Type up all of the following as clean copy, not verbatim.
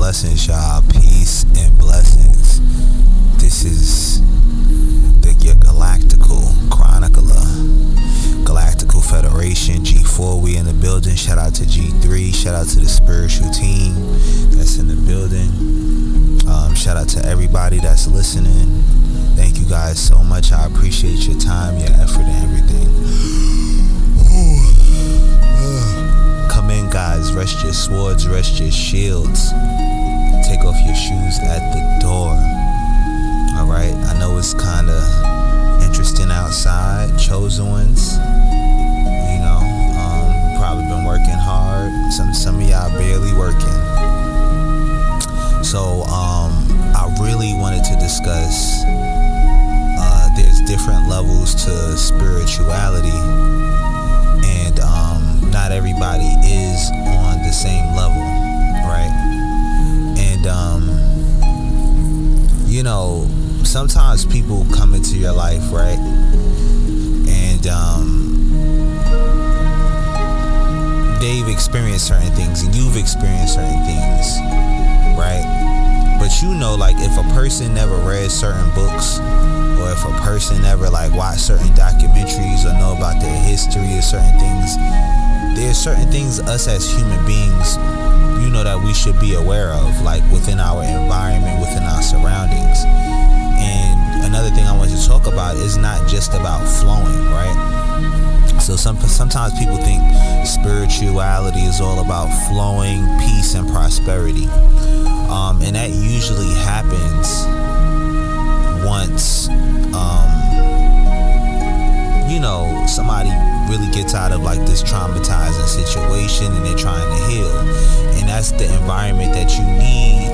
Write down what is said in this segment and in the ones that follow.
blessings, y'all. Peace and blessings. This is your Galactical Chronicler, Galactical Federation, G4. We in the building. Shout out to G3. Shout out to the spiritual team that's in the building. Shout out to everybody that's listening. Thank you guys so much. I appreciate your time, your effort, and everything. Come in, guys. Rest your swords, rest your shields. Take off your shoes at the door. Alright, I know it's kind of interesting outside. Chosen ones, probably been working hard. Some of y'all barely working. So, I really wanted to discuss, there's different levels to spirituality, and not everybody is on the same level, right? And sometimes people come into your life, right? And they've experienced certain things, and you've experienced certain things, right? But like if a person never read certain books, or if a person never watched certain documentaries or know about their history or certain things, there's certain things us as human beings, that we should be aware of, within our environment, within our surroundings. And another thing I want to talk about is not just about flowing, right? So sometimes people think spirituality is all about flowing, peace, and prosperity. And that usually happens once, somebody really gets out of this traumatizing situation and they're trying to heal. And that's the environment that you need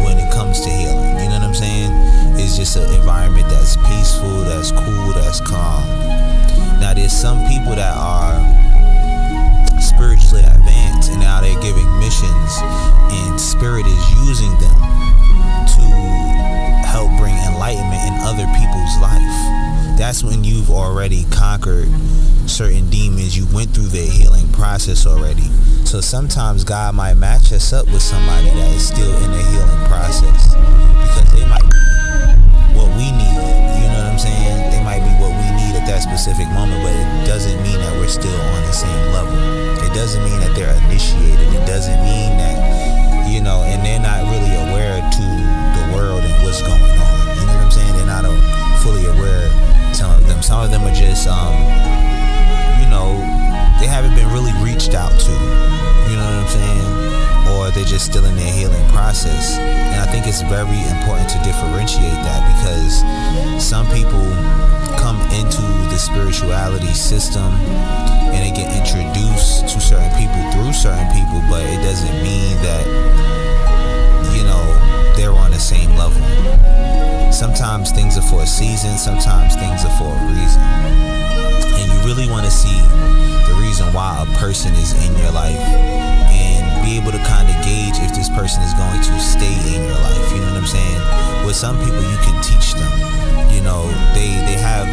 when it comes to healing. You know what I'm saying? It's just an environment that's peaceful, that's cool, that's calm. Now, there's some people that are spiritually advanced, and now they're giving missions, and spirit is using them to help bring enlightenment in other people's life. That's when you've already conquered certain demons. You went through the healing process already. So sometimes God might match us up with somebody that is still in the healing process, because they might be what we need. You know what I'm saying? They might be what we need at that specific moment, but it doesn't mean that we're still on the same level. It doesn't mean that they're initiated. It doesn't mean that, and they're not really aware to the world and what's going on. You know what I'm saying? They're not fully aware. Some of them are just, they haven't been really reached out to. You know what I'm saying? Or they're just still in their healing process. And I think it's very important to differentiate that, because some people come into the spirituality system and they get introduced to certain people through certain people, but it doesn't mean that, they're on the same level. Sometimes things are for a season, sometimes things are for a reason. And you really want to see the reason why a person is in your life, and be able to kind of gauge if this person is going to stay in your life. You know what I'm saying? With some people, you can teach them. They have,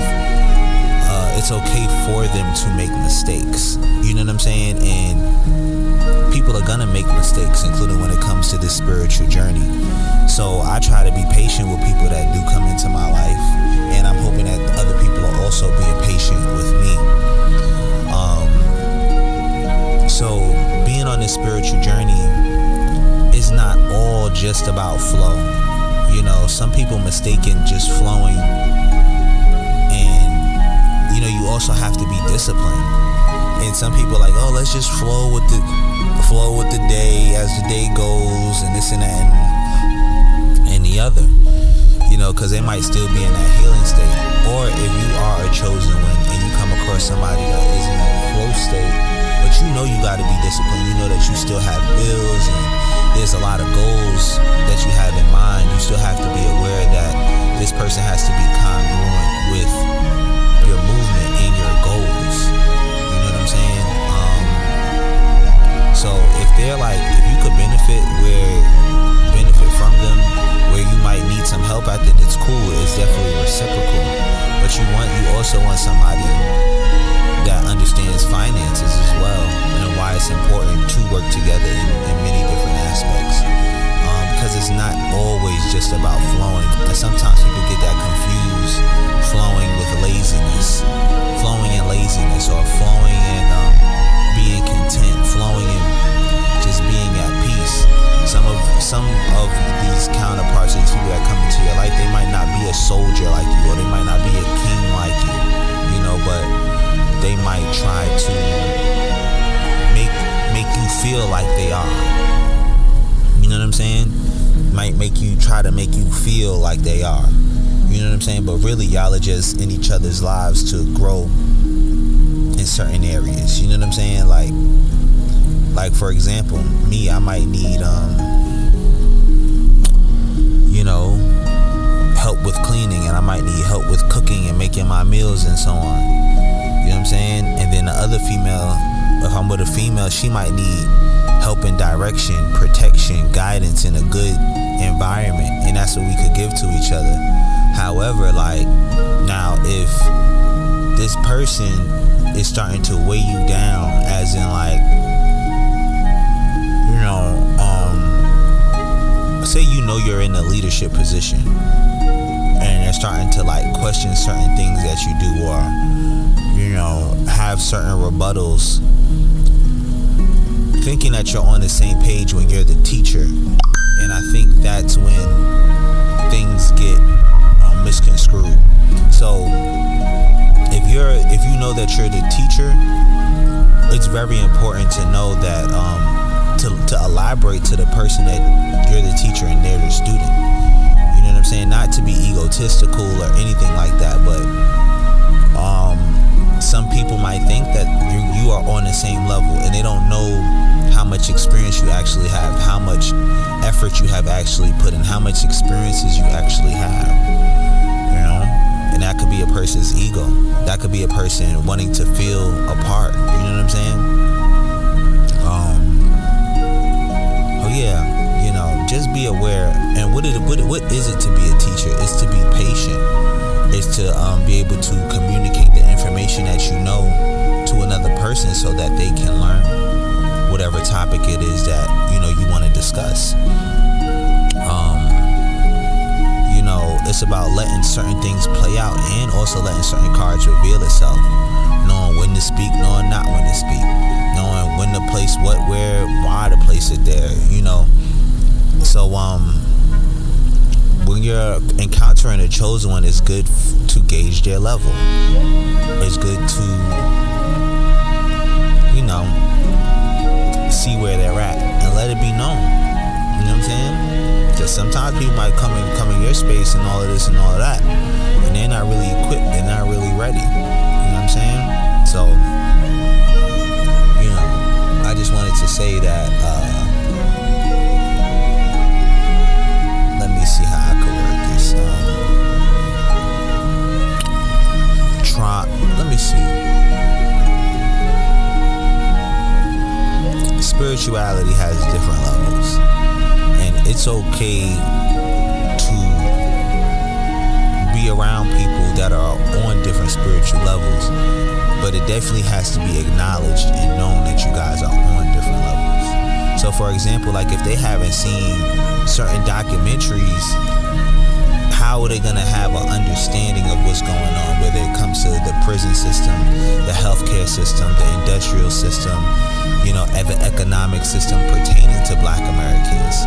it's okay for them to make mistakes. You know what I'm saying? And people are gonna make mistakes, including when it comes to this spiritual journey. So I try to be patient with people that do come into my life, and I'm hoping that other people are also being patient with me. So being on this spiritual journey is not all just about flow. Some people mistaken just flowing, and you also have to be disciplined. And some people let's just flow with the day as the day goes, and this and that and the other, because they might still be in that healing state. Or if you are a chosen one and you come across somebody that is in that flow state, but you got to be disciplined. You know that you still have bills, and there's a lot of goals that you have in mind. You still have to be aware that this person has to be congruent with your movement and your goals. You know what I'm saying? So if they're if you could benefit from them, where you might need some help, I think it's cool. It's definitely reciprocal. But you also want somebody that understands finances as well, and why it's important to work together in many different aspects. just about flowing. And sometimes people get that confused, flowing with laziness, flowing in laziness, or flowing in being content, flowing in just being at peace. Some of these counterparts of these people that come into your life, they might not be a soldier like you, or they might not be a king like you, but they might try to make you feel like they are. You know what I'm saying? Might try to make you feel like they are. You know what I'm saying? But really, y'all are just in each other's lives to grow in certain areas. You know what I'm saying? Like for example, me, I might need help with cleaning, and I might need help with cooking and making my meals and so on. You know what I'm saying? And then the other female, if I'm with a female, she might need help in direction, protection, guidance in a good environment, and that's what we could give to each other. However, now if this person is starting to weigh you down, as in say you're in a leadership position and they're starting to question certain things that you do, or have certain rebuttals, thinking that you're on the same page when you're the teacher. And I think that's when things get misconstrued. So if you know that you're the teacher, it's very important to know that to elaborate to the person that you're the teacher and they're the student. You know what I'm saying? Not to be egotistical or anything like that, but some people might think that you are on the same level, and they don't know how much experience you actually have, how much effort you have actually put in, how much experiences you actually have. And that could be a person's ego. That could be a person wanting to feel a part. You know what I'm saying? Just be aware. And what is it to be a teacher? It's to be patient. It's to be able to communicate the information that you know to another person so that they can learn whatever topic it is that you want to discuss. It's about letting certain things play out, and also letting certain cards reveal itself. Knowing when to speak, knowing not when to speak, knowing when to place what, where, why to place it there. So when you're encountering a chosen one, it's good to gauge their level. It's good to see where they're at and let it be known. You know what I'm saying? Because sometimes people might come in your space and all of this and all of that, and they're not really equipped, they're not really ready. You know what I'm saying? So, I just wanted to say that, let me see how I could word this. Let me see. Spirituality has different levels, and it's okay to be around people that are on different spiritual levels, but it definitely has to be acknowledged and known that you guys are on different levels. So for example, if they haven't seen certain documentaries, how are they going to have an understanding of what's going on, whether it comes to the prison system, the healthcare system, the industrial system, the economic system pertaining to Black Americans?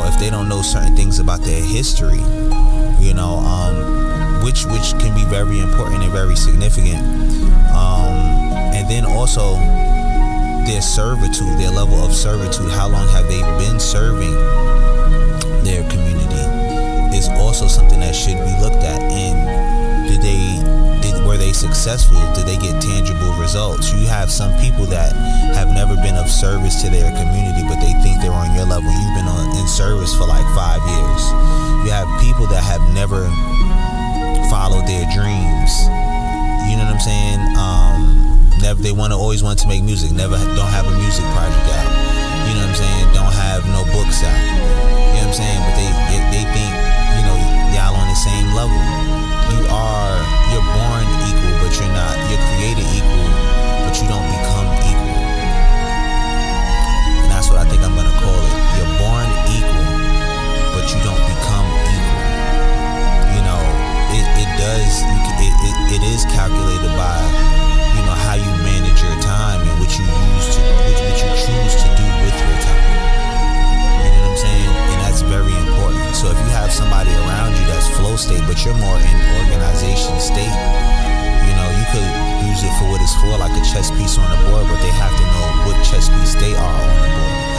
If they don't know certain things about their history, which can be very important and very significant. And then also their servitude, their level of servitude, how long have they been serving their community, is also something that should be looked at. And were they successful? Did they get tangible results? You have some people that have never been of service to their community, but they think they're on your level. You've been in service for 5 years. You have people that have never followed their dreams. You know what I'm saying? They always want to make music. Don't have a music project out. You know what I'm saying? Don't have no books out. You know what I'm saying? But they think y'all on the same level. You're born equal, but you're not. You're created equal, but you don't become equal. And that's what I think I'm gonna call it. You're born equal, but you don't become you're more in organization state, you know, you could use it for what it's for, like a chess piece on the board, but they have to know what chess piece they are on the board.